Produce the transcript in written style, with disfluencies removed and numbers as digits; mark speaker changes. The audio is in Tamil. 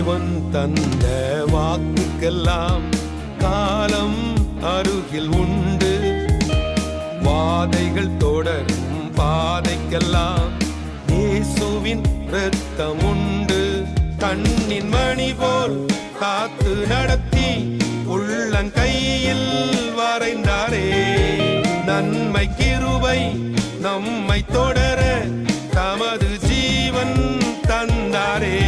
Speaker 1: தேவன் தந்த வாக்குக்கெல்லாம் காலம் அருகில் உண்டு. வாதைகள் தொடரும் பாதைக்கெல்லாம் இயேசுவின் இரத்தம் உண்டு. கண்ணின் மணி போல் காத்து நடத்தி உள்ளங்கையில் வரைந்தாரே. நன்மை கிருபை நம்மை தொடர தமது ஜீவன் தந்தாரே.